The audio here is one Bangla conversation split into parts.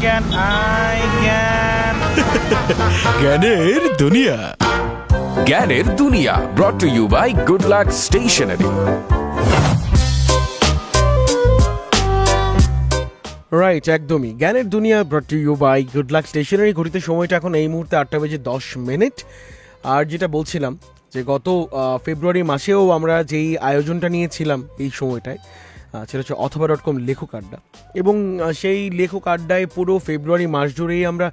জ্ঞান আই জ্ঞান জ্ঞানের দুনিয়া। জ্ঞানের দুনিয়া brought to you by Good Luck Stationery. Right, একদমই জ্ঞানের দুনিয়া brought to you by Good Luck Stationery. ঘড়িতে সময়টা এখন এই মুহূর্তে 8:10। আর যেটা বলছিলাম যে গত ফেব্রুয়ারি মাসেও আমরা যেই আয়োজনটা নিয়েছিলাম এই সময়টায়, সেটা হচ্ছে অথবা.com লেখক আড্ডা। এবং সেই লেখক আড্ডায় পুরো ফেব্রুয়ারি মাস জুড়েই আমরা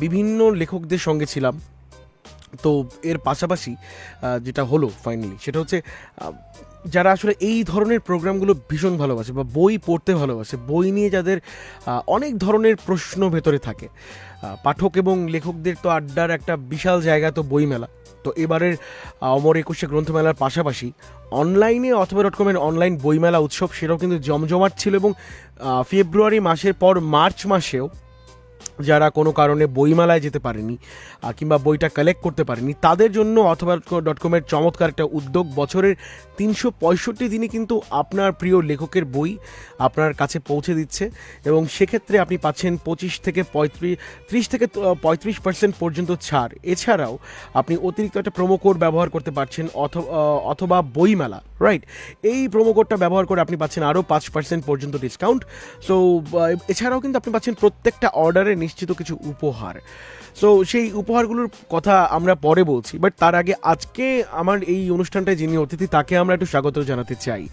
বিভিন্ন লেখকদের সঙ্গে ছিলাম। তো এর পাশাপাশি যেটা হলো ফাইনালি সেটা হচ্ছে যারা আসলে এই ধরনের প্রোগ্রামগুলো ভীষণ ভালোবাসে বা বই পড়তে ভালোবাসে, বই নিয়ে যাদের অনেক ধরনের প্রশ্ন ভেতরে থাকে, পাঠক এবং লেখকদের তো আড্ডার একটা বিশাল জায়গা তো বইমেলা। তো এবারের অমর 21শে গ্রন্থমেলার পাশাপাশি অনলাইনে অথবা.com এর অনলাইন বইমেলা উৎসব সেটাও কিন্তু জমজমাট ছিল। এবং ফেব্রুয়ারি মাসের পর মার্চ মাসেও যারা কোনো কারণে বইমেলায় যেতে পারেনি কিংবা বইটা কালেক্ট করতে পারেনি তাদের জন্য অথবা.com এর চমৎকার একটা উদ্যোগ। বছরের 365 দিনই কিন্তু আপনার প্রিয় লেখকের বই আপনার কাছে পৌঁছে দিচ্ছে এবং সেক্ষেত্রে আপনি পাচ্ছেন 30% পর্যন্ত ছাড়। এছাড়াও আপনি অতিরিক্ত একটা প্রোমো কোড ব্যবহার করতে পারছেন অথবা বইমেলা, রাইট? এই প্রোমো কোডটা ব্যবহার করে আপনি পাচ্ছেন আরও 5% পর্যন্ত ডিসকাউন্ট। সো এছাড়াও কিন্তু আপনি পাচ্ছেন প্রত্যেকটা অর্ডারে নিশ্চিত কিছু উপহার। সো সেই উপহারগুলোর কথা আমরা পরে বলছি, বাট তার আগে আজকে আমার এই অনুষ্ঠানটায় যিনি অতিথি তাকে আমরা একটু স্বাগত জানাতে চাই।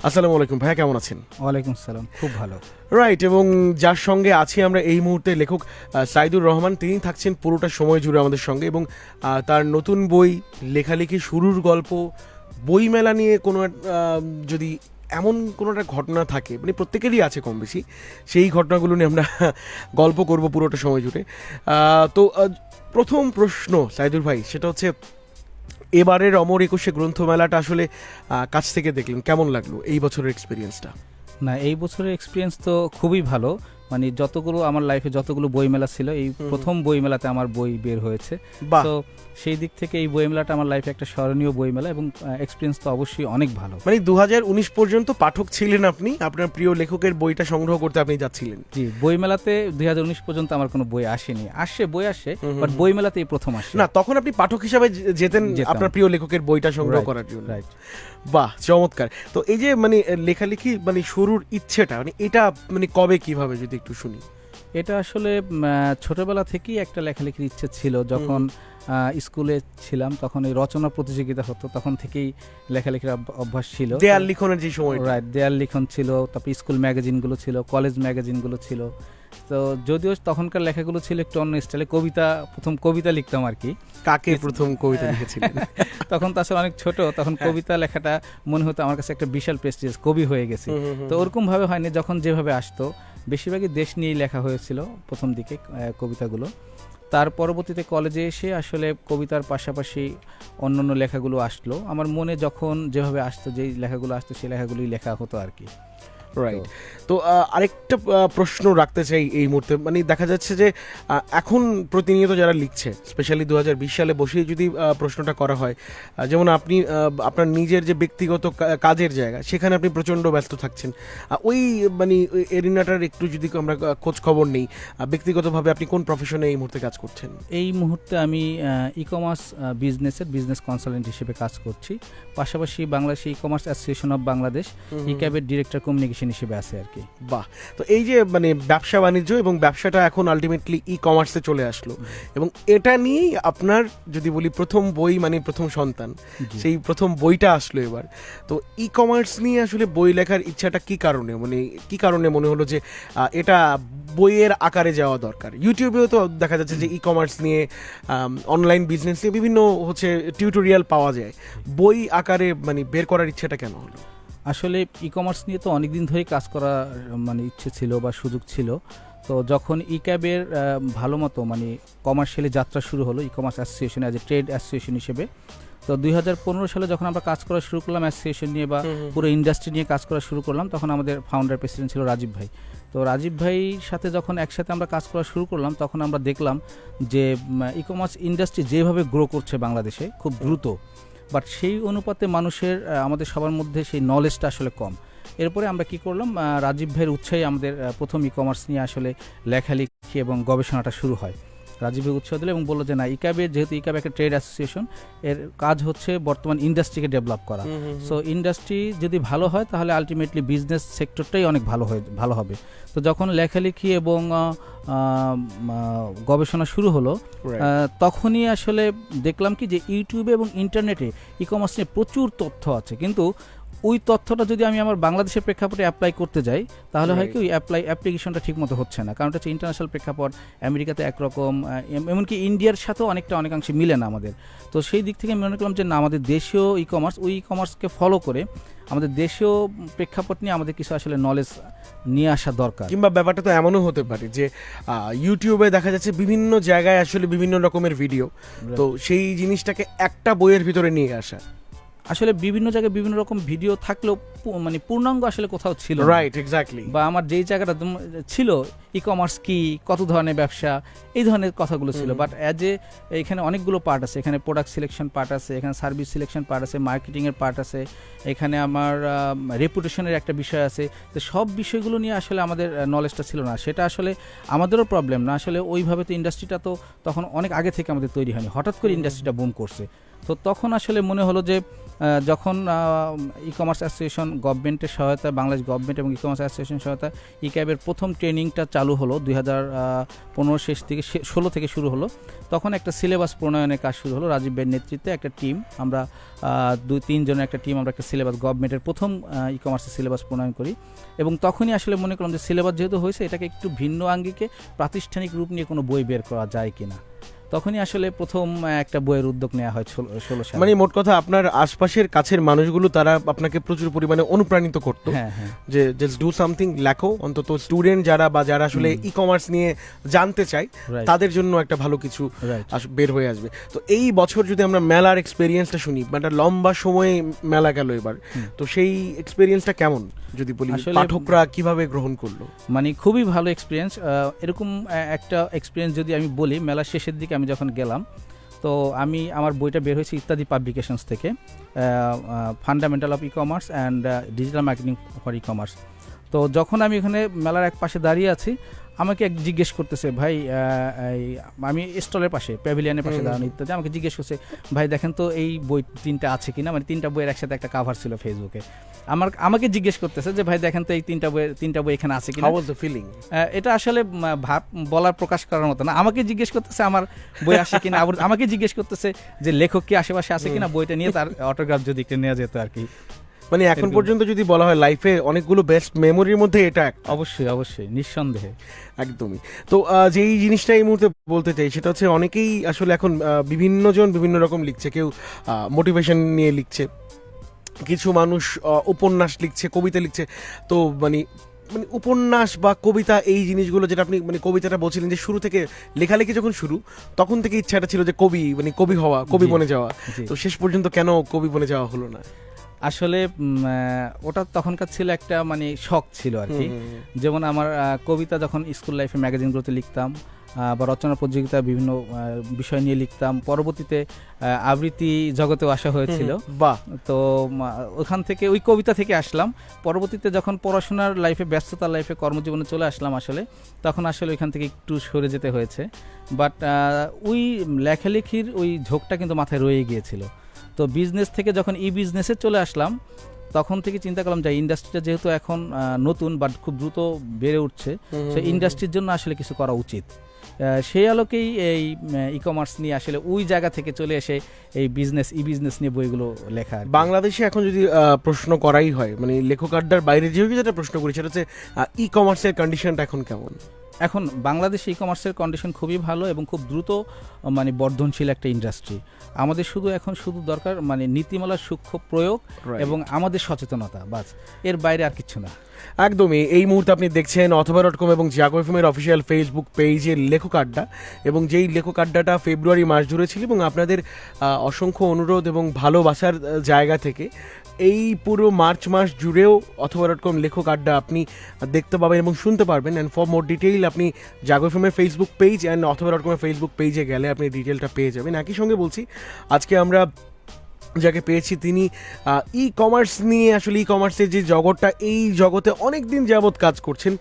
আসসালামু আলাইকুম ভাইয়া, কেমন আছেন? ওয়ালাইকুম সালাম, খুব ভালো। রাইট, এবং যার সঙ্গে আছি আমরা এই মুহূর্তে লেখক সাইদুর রহমান, তিনি থাকছেন পুরোটা সময় জুড়ে আমাদের সঙ্গে। এবং তার নতুন বই, লেখালেখি শুরুর গল্প, বইমেলা নিয়ে কোনো যদি এমন কোনো একটা ঘটনা থাকে, মানে প্রত্যেকেরই আছে কম বেশি, সেই ঘটনাগুলো নিয়ে আমরা গল্প করব পুরোটা সময় জুড়ে। তো প্রথম প্রশ্ন সাইদুর ভাই, সেটা হচ্ছে এবারের অমর 21শে গ্রন্থমেলাটা আসলে কাছ থেকে দেখলেন, কেমন লাগলো এই বছরের এক্সপিরিয়েন্সটা? না, এই বছরের এক্সপিরিয়েন্স তো খুবই ভালো। মানে যতগুলো আমার লাইফে যতগুলো বইমেলা ছিল, এই প্রথম বইমেলাতে আমার বই বের হয়েছে। তো সেই দিক থেকে এই বইমেলাটা আমার লাইফে একটা স্মরণীয় বইমেলা এবং এক্সপিরিয়েন্স তো অবশ্যই অনেক ভালো। মানে 2019 পর্যন্ত পাঠক ছিলেন আপনি, আপনার প্রিয় লেখকের বইটা সংগ্রহ করতে আপনি যাচ্ছিলেন? জি, বইমেলাতে 2019 পর্যন্ত আমার কোনো বই আসেনি। বই আসে, বাট বইমেলাতে এই প্রথম আসে। না, তখন আপনি পাঠক হিসাবে যেতেন আপনার প্রিয় লেখকের বইটা সংগ্রহ করার জন্য। রাইট, বাহ, চমৎকার। তো এই যে মানে লেখালেখি মানে শুরুর ইচ্ছেটা, মানে এটা মানে কবে কিভাবে যদি একটু শুনি? এটা আসলে ছোটবেলা থেকেই একটা লেখালেখির ইচ্ছে ছিল। যখন স্কুলে ছিলাম তখন এই রচনা প্রতিযোগিতা হতো, তখন থেকেই লেখালেখির অভ্যাস ছিল। দেয়াল লিখনের যে সময়, রাইট, দেয়াল লিখন ছিল, তারপর স্কুল ম্যাগাজিনগুলো ছিল, কলেজ ম্যাগাজিনগুলো ছিল। তো যদিও তখনকার লেখাগুলো ছিল একটু অন্য স্টাইলে, প্রথম কবিতা লিখতাম আর কি। কাকে প্রথম কবিতা লিখেছিলেন? তখন তো আসলে অনেক ছোট, তখন কবিতা লেখাটা মনে হতো আমার কাছে একটা বিশাল প্রেস্টিজিয়াস, কবি হয়ে গেছে। তো ওরকম ভাবে হয়নি, যখন যেভাবে আসতো বেশিরভাগই দেশ নিয়েই লেখা হয়েছিল প্রথম দিকে কবিতাগুলো। তার পরবর্তীতে কলেজে এসে আসলে কবিতার পাশাপাশি অন্যান্য লেখাগুলো আসলো আমার মনে, যখন যেভাবে আসতো, যেই লেখাগুলো আসতো সেই লেখাগুলোই লেখা হতো আর কি। রাইট। তো আরেকটা প্রশ্ন রাখতে চাই এই মুহূর্তে, মানে দেখা যাচ্ছে যে এখন প্রতিনিয়ত যারা লিখছে, স্পেশালি 2020 সালে বসেই যদি প্রশ্নটা করা হয়, যেমন আপনি আপনার নিজের যে ব্যক্তিগত কাজের জায়গা, সেখানে আপনি প্রচণ্ড ব্যস্ত থাকছেন, ওই মানে এরিনাটার একটু যদি আমরা খোঁজ খবর নেই, ব্যক্তিগতভাবে আপনি কোন প্রফেশনে এই মুহূর্তে কাজ করছেন? এই মুহূর্তে আমি ই কমার্স বিজনেস কনসালটেন্ট হিসেবে কাজ করছি। পাশাপাশি Bangladesh e commerce association of Bangladesh ইক্যাবের ডিরেক্টর কমিউনিকেশন হিসেবে আছে আর কি। বাহ, তো এই যে মানে ব্যবসা বাণিজ্য এবং ব্যবসাটা এখন আলটিমেটলি ই কমার্সে চলে আসলো, এবং এটা নিয়েই আপনার যদি বলি প্রথম বই, মানে প্রথম সন্তান, সেই প্রথম বইটা আসলো এবার। তো ই কমার্স নিয়ে আসলে বই লেখার ইচ্ছাটা কি কারণে মনে হলো যে এটা বইয়ের আকারে যাওয়া দরকার? ইউটিউবেও তো দেখা যাচ্ছে যে ই কমার্স নিয়ে, অনলাইন বিজনেস নিয়ে বিভিন্ন টিউটোরিয়াল পাওয়া যায়, বই আকারে মানে বের করার ইচ্ছাটা কেন হলো? আসলে ই কমার্স নিয়ে তো অনেকদিন ধরেই কাজ করার মানে ইচ্ছে ছিল বা সুযোগ ছিল। তো যখন ই ক্যাবের ভালো মতো মানে কমার্শিয়ালি যাত্রা শুরু হলো ই commerce association as a trade association হিসেবে, তো 2015 সালে যখন আমরা কাজ করা শুরু করলাম অ্যাসোসিয়েশন নিয়ে বা পুরো ইন্ডাস্ট্রি নিয়ে কাজ করা শুরু করলাম, তখন আমাদের ফাউন্ডার প্রেসিডেন্ট ছিল রাজীব ভাই। তো রাজীব ভাইয়ের সাথে যখন একসাথে আমরা কাজ করা শুরু করলাম, তখন আমরা দেখলাম যে ই কমার্স ইন্ডাস্ট্রি যেভাবে গ্রো করছে বাংলাদেশে খুব দ্রুত, বাট সেই অনুপাতে মানুষের আমাদের সবার মধ্যে সেই নলেজটা আসলে কম। এরপরে আমরা কি করলাম, রাজীব ভাইয়ের উৎসাহে আমাদের প্রথম ই কমার্স নিয়ে আসলে লেখালেখি এবং গবেষণাটা শুরু হয়। রাজীবের উৎসাহ দিল এবং বললো যে না, ইকাবে যেহেতু ইকাবে একটা ট্রেড অ্যাসোসিয়েশন, এর কাজ হচ্ছে বর্তমান ইন্ডাস্ট্রিকে ডেভেলপ করা। সো ইন্ডাস্ট্রি যদি ভালো হয় তাহলে আলটিমেটলি বিজনেস সেক্টরটাই অনেক ভালো হবে। তো যখন লেখালেখি এবং গবেষণা শুরু হলো, তখনই আসলে দেখলাম কি যে ইউটিউবে এবং ইন্টারনেটে ই কমার্স নিয়ে প্রচুর তথ্য আছে, কিন্তু ওই তথ্যটা যদি আমি আমার বাংলাদেশের প্রেক্ষাপটে অ্যাপ্লাই করতে যাই তাহলে হয় কি ওই অ্যাপ্লিকেশনটা ঠিক মতো হচ্ছে না, কারণ এটা হচ্ছে ইন্টারন্যাশনাল প্রেক্ষাপট, আমেরিকাতে একরকম, এমনকি ইন্ডিয়ার সাথেও অনেকাংশে মিলে না আমাদের। তো সেই দিক থেকে আমি মনে করলাম যে না, আমাদের দেশীয় ই কমার্স, ওই ই কমার্সকে ফলো করে আমাদের দেশীয় প্রেক্ষাপট নিয়ে আমাদের কিছু আসলে নলেজ নিয়ে আসা দরকার। কিংবা ব্যাপারটা তো এমনও হতে পারে যে ইউটিউবে দেখা যাচ্ছে বিভিন্ন জায়গায় আসলে বিভিন্ন রকমের ভিডিও, তো সেই জিনিসটাকে একটা বইয়ের ভিতরে নিয়ে আসা। আসলে বিভিন্ন জায়গায় বিভিন্ন রকম ভিডিও থাকলেও মানে পূর্ণাঙ্গ আসলে কোথাও ছিল, রাইট, এক্স্যাক্টলি। বা আমার যেই জায়গাটা ছিল ই কমার্স কি, কত ধরনের ব্যবসা, এই ধরনের কথাগুলো ছিল। বাট অ্যাজ এখানে অনেকগুলো পার্ট আছে, এখানে প্রোডাক্ট সিলেকশন পার্ট আছে, এখানে সার্ভিস সিলেকশন পার্ট আছে, মার্কেটিংয়ের পার্ট আছে, এখানে আমার রেপুটেশনের একটা বিষয় আছে। তো সব বিষয়গুলো নিয়ে আসলে আমাদের নলেজটা ছিল না। সেটা আসলে আমাদেরও প্রবলেম না, আসলে ওইভাবে তো ইন্ডাস্ট্রিটা তো তখন অনেক আগে থেকে আমাদের তৈরি হয়নি, হঠাৎ করে ইন্ডাস্ট্রিটা বুম করছে। তো তখন আসলে মনে হলো যে যখন ই কমার্স অ্যাসোসিয়েশন গভর্নমেন্টের সহায়তায়, বাংলাদেশ গভর্নমেন্ট এবং ই কমার্স অ্যাসোসিয়েশন সহায়তায় ই ক্যাবের প্রথম ট্রেনিংটা চালু হলো 2015 শেষ থেকে 16 থেকে শুরু হলো, তখন একটা সিলেবাস প্রণয়নের কাজ শুরু হলো। রাজীব ভাইয়ের নেতৃত্বে একটা টিম, আমরা 2-3 জনের একটা টিম, আমরা একটা সিলেবাস, গভর্নমেন্টের প্রথম ই কমার্সের সিলেবাস প্রণয়ন করি। এবং তখনই আসলে মনে করলাম যে সিলেবাস যেহেতু হয়েছে, এটাকে একটু ভিন্ন আঙ্গিকে প্রাতিষ্ঠানিক রূপ নিয়ে কোনো বই বের করা যায় কিনা। তখনই আসলে প্রথম একটা বইয়ের উদ্যোগ নেওয়া হয় 16 সালে। মানে মোট কথা আপনার আশপাশের কাছের মানুষগুলো তারা আপনাকে প্রচুর পরিমাণে অনুপ্রাণিত করতো যে জাস্ট ডু সামথিং, লেখো, অন্তত স্টুডেন্ট যারা বা যারা আসলে ই কমার্স নিয়ে জানতে চায় তাদের জন্য একটা ভালো কিছু বের হয়ে আসবে। তো এই বছর যদি আমরা মেলার এক্সপেরিয়েন্সটা শুনি, মানে লম্বা সময়ে মেলা গেল এবার, তো সেই এক্সপেরিয়েন্সটা কেমন যদি বলি, পাঠকরা কিভাবে গ্রহণ করলো? মানে খুবই ভালো এক্সপিরিয়েন্স। এরকম একটা এক্সপিরিয়েন্স যদি আমি বলি, মেলার শেষের দিকে আমি যখন গেলাম, তো আমার বইটা বের হয়েছে ইত্যাদি পাবলিকেশনস থেকে, fundamental of e commerce and digital marketing for e commerce. তো যখন আমি ওখানে মেলার এক পাশে দাঁড়িয়ে আছি, আমাকে জিজ্ঞেস করতেছে, ভাই, আমি স্টলের পাশে, প্যাভিলিয়নের পাশে দাঁড়ানো ইত্যাদি, আমাকে জিজ্ঞেস করছে, ভাই দেখেন তো এই বই 3টা আছে কিনা, মানে 3টা বইয়ের একসাথে একটা কাভার ছিল ফেসবুকে। আমাকে জিজ্ঞেস করতেছে যে ভাই দেখেন তো এই 3টা বই এখানে আছে কিনা। How was the feeling? এটা আসলে ভাব বলার, প্রকাশ করার মতো না। আমাকে জিজ্ঞেস করতেছে আমার বই আসে কিনা, আবার আমাকে জিজ্ঞেস করতেছে যে লেখক কি আশেপাশে আছে কিনা, বইটা নিয়ে তার অটোগ্রাফ যদি একটু নেওয়া যেত আর কি। মানে এখন পর্যন্ত যদি বলা হয় লাইফে অনেকগুলো বেস্ট মেমোরির মধ্যে এটা অবশ্যই নিঃসন্দেহে একদমই। তো যেই জিনিসটা এই মুহূর্তে বলতে চাই সেটা হচ্ছে, অনেকেই আসলে এখন বিভিন্ন জন বিভিন্ন রকম লিখছে, কেউ মোটিভেশন নিয়ে লিখছে, কিছু মানুষ উপন্যাস লিখছে, কবিতা লিখছে। তো মানে উপন্যাস বা কবিতা, এই জিনিসগুলো যেটা আপনি মানে কবিতাটা বলছিলেন যে শুরু থেকে লেখালেখি যখন শুরু, তখন থেকে ইচ্ছাটা ছিল যে কবি হওয়া, কবি বনে যাওয়া, তো শেষ পর্যন্ত কেন কবি বনে যাওয়া হলো না? আসলে ওটা তখনকার ছিল একটা মানে শখ ছিল আর কি। যেমন আমার কবিতা যখন স্কুল লাইফে ম্যাগাজিনগুলোতে লিখতাম, বা রচনা প্রতিযোগিতা বিভিন্ন বিষয় নিয়ে লিখতাম, পরবর্তীতে আবৃত্তি জগতেও আসা হয়েছিল। তো ওখান থেকে, ওই কবিতা থেকে আসলাম। পরবর্তীতে যখন পড়াশোনার লাইফে, ব্যস্ততার লাইফে, কর্মজীবনে চলে আসলাম আসলে, তখন আসলে ওইখান থেকে একটু সরে যেতে হয়েছে। বাট ওই লেখালেখির ওই ঝোঁকটা কিন্তু মাথায় রয়ে গিয়েছিল। তো বিজনেস থেকে যখন বিজনেসে চলে আসলাম, তখন থেকে চিন্তা করলাম যে ইন্ডাস্ট্রিটা যেহেতু এখন নতুন বাট খুব দ্রুত বেড়ে উঠছে, সেই ইন্ডাস্ট্রির জন্য আসলে কিছু করা উচিত। সেই আলোকেই এই ই কমার্স নিয়ে আসলে ওই জায়গা থেকে চলে এসে এই বিজনেস নিয়ে বইগুলো লেখা। বাংলাদেশে এখন যদি প্রশ্ন করাই হয়, মানে লেখক আড্ডার বাইরে যেটা প্রশ্ন করি, সেটা হচ্ছে ই কমার্সের কন্ডিশনটা এখন কেমন? এখন বাংলাদেশে ই কমার্সের কন্ডিশন খুবই ভালো এবং খুব দ্রুত মানে বর্ধনশীল একটা ইন্ডাস্ট্রি। আমাদের শুধু দরকার মানে নীতিমালার সূক্ষ্ম প্রয়োগ এবং আমাদের সচেতনতা, বাস, এর বাইরে আর কিছু না। একদমই। এই মুহূর্তে আপনি দেখছেন অথবা.com এবং জাগো এফএমের অফিসিয়াল ফেসবুক পেজের লেখক আড্ডা, এবং যেই লেখক আড্ডাটা ফেব্রুয়ারি মাস জুড়ে ছিল, এবং আপনাদের অসংখ্য অনুরোধ এবং ভালোবাসার জায়গা থেকে এই পুরো মার্চ মাস জুড়েও অথবা.com লেখক আড্ডা আপনি দেখতে পাবেন এবং শুনতে পারবেন। অ্যান্ড ফর মোর ডিটেইল আপনি জাগো এফএমের ফেসবুক পেজ অ্যান্ড অথবা.com ফেসবুক পেজে গেলে আপনি ডিটেলটা পেয়ে যাবেন। একই সঙ্গে বলছি, আজকে আমরা যাকে পেয়েছি তিনি ই কমার্স নিয়ে, আসলে ই কমার্সের যে জগৎটা, এই জগতে অনেক দিন যাবৎ কাজ করছেন,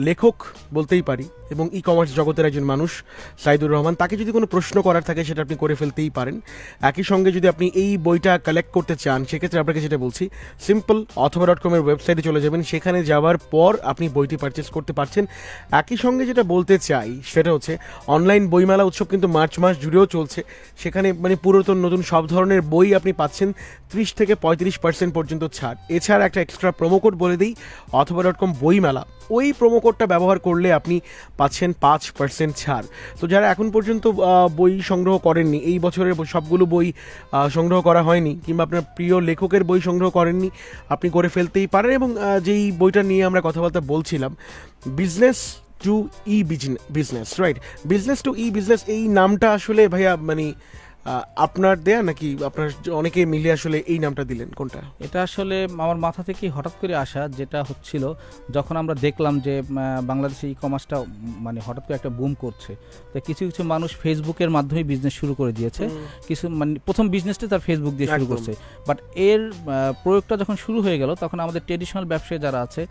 লেখক বলতেই পারি এবং ই কমার্স জগতের একজন মানুষ সাইদুর রহমান। তাকে যদি কোনো প্রশ্ন করার থাকে সেটা আপনি করে ফেলতেই পারেন। একই সঙ্গে যদি আপনি এই বইটা কালেক্ট করতে চান সেক্ষেত্রে আপনাকে যেটা বলছি, সিম্পল অথবা.com-এর ওয়েবসাইটে চলে যাবেন, সেখানে যাওয়ার পর আপনি বইটি পারচেস করতে পারছেন। একই সঙ্গে যেটা বলতে চাই সেটা হচ্ছে অনলাইন বইমেলা উৎসব কিন্তু মার্চ মাস জুড়েও চলছে। সেখানে মানে পুরাতন নতুন সব ধরনের বই আপনি পাচ্ছেন 30 থেকে 35% পর্যন্ত ছাড়। এছাড়া একটা এক্সট্রা প্রোমো কোড বলে দিই, অথবা.com বইমেলা, ওই প্রোমো কোডটা ব্যবহার করলে আপনি পাচ্ছেন 5% ছাড়। তো যারা এখন পর্যন্ত বই সংগ্রহ করেননি, এই বছরের সবগুলো বই সংগ্রহ করা হয়নি, কিংবা আপনার প্রিয় লেখকের বই সংগ্রহ করেননি, আপনি করে ফেলতেই পারেন। এবং যেই বইটা নিয়ে আমরা কথাবার্তা বলছিলাম, business to E business, right? Business to E business, এই নামটা আসলে ভাইয়া মানে আপনার দেয়া নাকি আপনার অনেকে মিলে আসলে এই নামটা দিলেন, কোনটা? এটা আসলে আমার মাথা থেকে হঠাৎ করে আসা, যেটা হচ্ছিল যখন আমরা দেখলাম যে বাংলাদেশে ই কমার্সটা মানে হঠাৎ করে একটা বুম করছে, তো কিছু কিছু মানুষ ফেসবুকের মাধ্যমে বিজনেস শুরু করে দিয়েছে। কিছু মানে প্রথম বিজনেসটা তার ফেসবুক দিয়ে শুরু করছে, বাট এর প্রয়োগটা যখন শুরু হয়ে গেল তখন আমাদের ট্রেডিশনাল ব্যবসায়ী যারা আছে,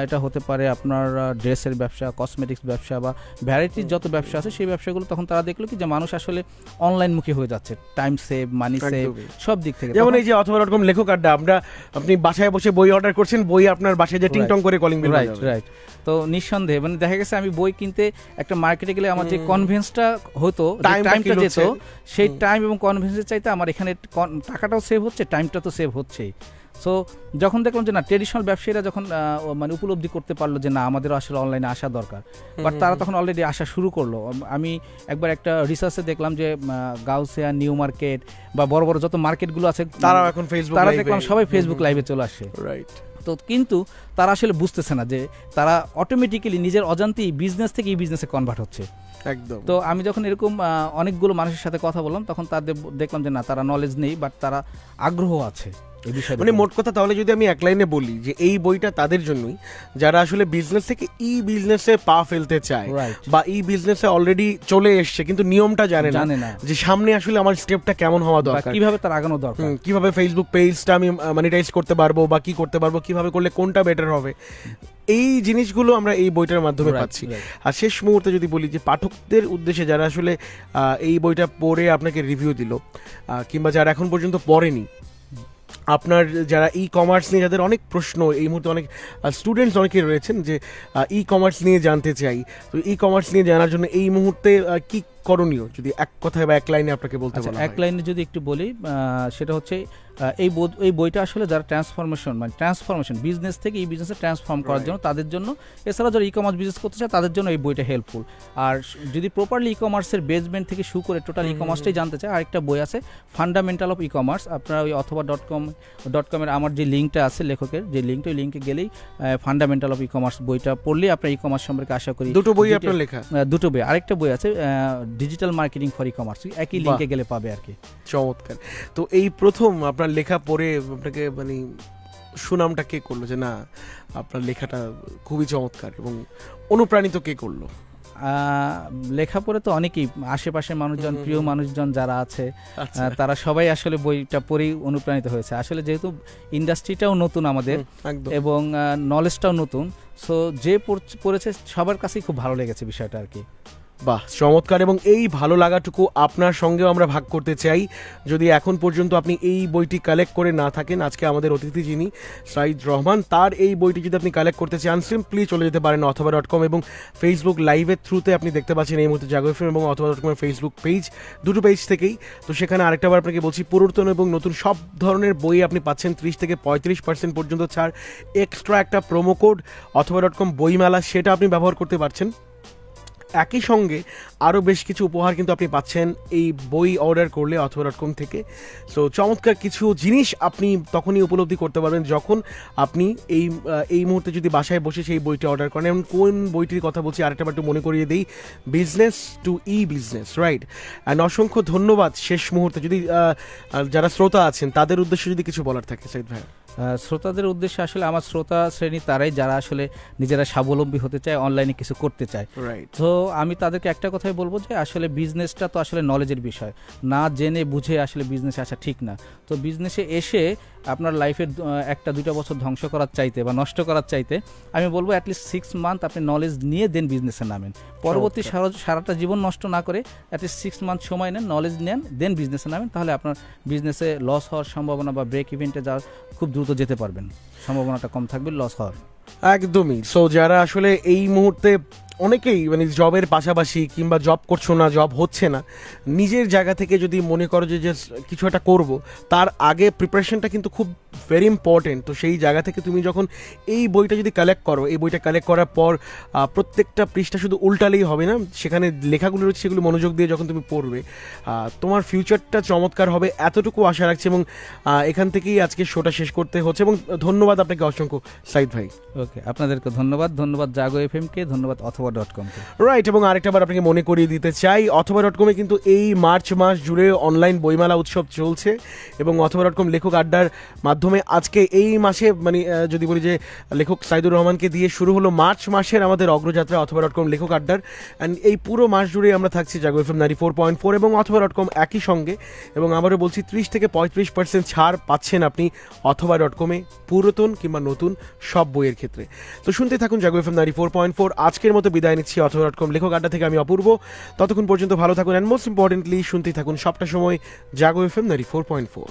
এটা হতে পারে আপনার ড্রেসের ব্যবসা, কসমেটিক্স ব্যবসা বা ভ্যারাইটির যত ব্যবসা আছে, সেই ব্যবসাগুলো তখন তারা দেখলো কি যে মানুষ আসলে অনলাইনমুখী হয়ে যাচ্ছে, টাইম সেভ, মানি সেভ, সব দিক থেকে। যেমন এই যে অথবা.com লেখক আড্ডা, আপনি বাসায় বসে বই অর্ডার করছেন, বই আপনার বাসায় যে টিংটং করে কলিং বেল বাজাবে, রাইট। তো নিঃসন্দেহে মানে দেখা গেছে আমি বই কিনতে একটা মার্কেটে গেলে আমার যে কনভেন্সটা হতো, টাইমটা যেত, সেই টাইম এবং কনভেন্সের চাইতে আমার এখানে টাকাটাও সেভ হচ্ছে, টাইমটা তো সেভ হচ্ছেই। সো যখন দেখলাম যে না, ট্রেডিশনাল ব্যবসায়ীরা যখন মানে উপলব্ধি করতে পারলো যে না, আমাদেরও আসলে অনলাইনে আসা দরকার, বাট তারা তখন অলরেডি আসা শুরু করলো। আমি একবার একটা রিসার্চে দেখলাম যে গাউসিয়া, নিউ মার্কেট বা বড় বড় যত মার্কেটগুলো আছে, তারাও এখন ফেসবুক, তারা দেখলাম সবাই ফেসবুক লাইভে চলে আসে, রাইট? তো কিন্তু তারা আসলে বুঝতেছে না যে তারা অটোমেটিক্যালি নিজের অজান্তেই বিজনেস থেকে এই বিজনেসে কনভার্ট হচ্ছে। একদম। তো আমি যখন এরকম অনেকগুলো মানুষের সাথে কথা বললাম, তখন তাদের দেখলাম যে না, তারা নলেজ নেই, বাট তারা আগ্রহ আছে এই বিষয়ে। মানে মোট কথা তাহলে যদি আমি এক লাইনে বলি যে এই বইটা তাদের জন্যই যারা আসলে বিজনেস থেকে ই বিজনেসে পা ফেলতে চায়, বা ই বিজনেসে অলরেডি চলে এসছে কিন্তু নিয়মটা জানে না যে সামনে আসলে আমার স্টেপটা কেমন হওয়া দরকার, কিভাবে তার আগানো দরকার, কিভাবে ফেসবুক পেজটা আমি মনিটাইজ করতে পারবো, বা কি করতে পারবো, কিভাবে করলে কোনটা বেটার হবে, এই জিনিসগুলো আমরা এই বইটার মাধ্যমে পাচ্ছি। আর শেষ মুহূর্তে যদি বলি যে পাঠকদের উদ্দেশ্যে যারা আসলে এই বইটা পড়ে আপনাকে রিভিউ দিল, কিংবা যারা এখন পর্যন্ত পড়েনি, আপনার যারা ই কমার্স নিয়ে যাদের অনেক প্রশ্ন, এই মুহূর্তে অনেক স্টুডেন্টস অনেকে রয়েছেন যে ই কমার্স নিয়ে জানতে চাই, তো ই কমার্স নিয়ে জানার জন্য এই মুহূর্তে কি করণীয়, যদি এক কথায় বা এক লাইনে আপনাকে বলতে বলা হয়? এক লাইনে যদি একটু বলি, সেটা হচ্ছে এই বইটা আসলে যারা ট্রান্সফরমেশন বিজনেস থেকে এই বিজনেসে ট্রান্সফর্ম করার জন্য, তাদের জন্য, এছাড়া যারা ই কমার্স বিজনেস করতে চায় তাদের জন্য এই বইটা হেল্পফুল। আর যদি প্রপারলি ই কমার্সের বেসমেন্ট থেকে শুরু করে টোটাল ই কমার্সটাই জানতে চায়, আরেকটা বই আছে ফান্ডামেন্টাল অফ ই কমার্স। আপনারা ওই অথবা.com-এর আমার যে লিঙ্কটা আছে লেখকের, যে লিঙ্কটা, ওই লিঙ্কে গেলেই ফান্ডামেন্টাল অফ ই কমার্স বইটা পড়লেই আপনার ই কমার্স সম্পর্কে আশা করি। দুটো বই আপনার লেখা? দুটো বই। আরেকটা বই আছে digital marketing for e commerce, একই লিঙ্কে গেলে পাবে আর কি। চমৎকার। তো এই প্রথম আপনার লেখা পড়ে আপনাকে মানে সুনামটা কে করলো যে না আপনার লেখাটা খুবই চমৎকার, এবং অনুপ্রাণিত কে করলো? লেখা পড়ে তো অনেকেই, আশেপাশের মানুষজন, প্রিয় মানুষজন যারা আছে, তারা সবাই আসলে বইটা পড়েই অনুপ্রাণিত হয়েছে। আসলে যেহেতু ইন্ডাস্ট্রিটাও নতুন আমাদের এবং নলেজটাও নতুন, সো যে পড়েছে সবার কাছেই খুব ভালো লেগেছে বিষয়টা আর কি। বাহ, চমৎকার। এবং এই ভালো লাগাটুকু আপনার সঙ্গেও আমরা ভাগ করতে চাই। যদি এখন পর্যন্ত আপনি এই বইটি কালেক্ট করে না থাকেন, আজকে আমাদের অতিথি যিনি সাইদ রহমান, তার এই বইটি যদি আপনি কালেক্ট করতে চান, সিম্পলি চলে যেতে পারেন অথবা.com, এবং ফেসবুক লাইভের থ্রুতে আপনি দেখতে পাচ্ছেন এই মুহূর্তে জাগো এফএম এবং অথবা.com-এর ফেসবুক পেজ, দুটো পেজ থেকেই। তো সেখানে আরেকটাবার আপনাকে বলছি, পুরাতন এবং নতুন সব ধরনের বই আপনি পাচ্ছেন 30 থেকে 35% পর্যন্ত ছাড়। এক্সট্রা একটা প্রোমো কোড অথবা.com বইমেলা, সেটা আপনি ব্যবহার করতে পারছেন। একই সঙ্গে আরও বেশ কিছু উপহার কিন্তু আপনি পাচ্ছেন এই বই অর্ডার করলে অথবা.com থেকে। সো চমৎকার কিছু জিনিস আপনি তখনই উপলব্ধি করতে পারবেন যখন আপনি এই মুহূর্তে যদি বাসায় বসে সেই বইটি অর্ডার করেন। এবং কোন বইটির কথা বলছি আরেকটা একটু মনে করিয়ে দিই, business to E business, right? And অসংখ্য ধন্যবাদ। শেষ মুহূর্তে যদি যারা শ্রোতা আছেন তাদের উদ্দেশ্যে যদি কিছু বলার থাকে সাইদ ভাই। শ্রোতাদের উদ্দেশ্যে আসলে আমার শ্রোতা শ্রেণী তারাই যারা আসলে নিজেরা স্বাবলম্বী হতে চায়, অনলাইনে কিছু করতে চায়। রাইট। তো আমি তাদেরকে একটা কথাই বলবো যে আসলে বিজনেসটা তো আসলে নলেজের বিষয়, না জেনে বুঝে আসলে বিজনেসে আসা ঠিক না। তো বিজনেসে এসে আপনার লাইফের 1-2 বছর ধ্বংস করার চাইতে বা নষ্ট করার চাইতে আমি বলবো অ্যাটলিস্ট 6 মান্থ আপনি নলেজ নিয়ে দেন বিজনেসে নামেন। পরবর্তী সারাটা জীবন নষ্ট না করে অ্যাটলিস্ট 6 মান্থ সময় নেন, নলেজ নেন, দেন বিজনেসে নামেন। তাহলে আপনার বিজনেসে লস হওয়ার সম্ভাবনা বা ব্রেক ইভেন্টে যাওয়ার খুব দ্রুত যেতে পারবেন, সম্ভাবনাটা কম থাকবে লস হওয়ার। একদমই। সো যারা আসলে এই মুহূর্তে অনেকেই মানে জবের পাশাপাশি কিংবা জব করছো না, জব হচ্ছে না, নিজের জায়গা থেকে যদি মনে করো যে কিছু একটা করবো, তার আগে প্রিপারেশনটা কিন্তু খুব ভেরি ইম্পর্টেন্ট। তো সেই জায়গা থেকে তুমি যখন এই বইটা যদি কালেক্ট করো, এই বইটা কালেক্ট করার পর প্রত্যেকটা পৃষ্ঠা শুধু উল্টালেই হবে না, সেখানে লেখাগুলো রয়েছে সেগুলো মনোযোগ দিয়ে যখন তুমি পড়বে, তোমার ফিউচারটা চমৎকার হবে, এতটুকু আশা রাখছি। এবং এখান থেকেই আজকে শোটা শেষ করতে হচ্ছে। এবং ধন্যবাদ আপনাকে অসংখ্য সাইদ ভাই। ওকে, আপনাদেরকে ধন্যবাদ জাগো এফএমকে, ধন্যবাদ অথবা.com-কে। রাইট। এবং আরেকটাবার আপনাকে মনে করিয়ে দিতে চাই, অথবা.com-এ কিন্তু এই মার্চ মাস জুড়ে অনলাইন বইমেলা উৎসব চলছে। এবং অথবা.com লেখক আড্ডার মাধ্যমে আজকে এই মাসে মানে যদি বলি যে লেখক সাইদুর রহমানকে দিয়ে শুরু হলো মার্চ মাসের আমাদের অগ্রযাত্রা অথবা.com লেখক আড্ডার। অ্যান্ড এই পুরো মাস জুড়ে আমরা থাকছি জাগো এফএম 94.4 এবং অথবা.com একই সঙ্গে। এবং আবারও বলছি 30-35% ছাড় পাচ্ছেন আপনি অথবা.com-এ পুরাতন কিংবা নতুন সব বইয়ের ক্ষেত্রে। তো শুনতে থাকুন জাগো এফএম 94.4। আজকের মতো বিদায় নিচ্ছি অথবা.com লেখক আড্ডা থেকে আমি অপূর্ব। ততক্ষণ পর্যন্ত ভালো থাকুন, অ্যান্ড মোস্ট ইম্পর্টেন্টলি শুনতেই থাকুন সবটা সময় জাগো এফএম 94.4।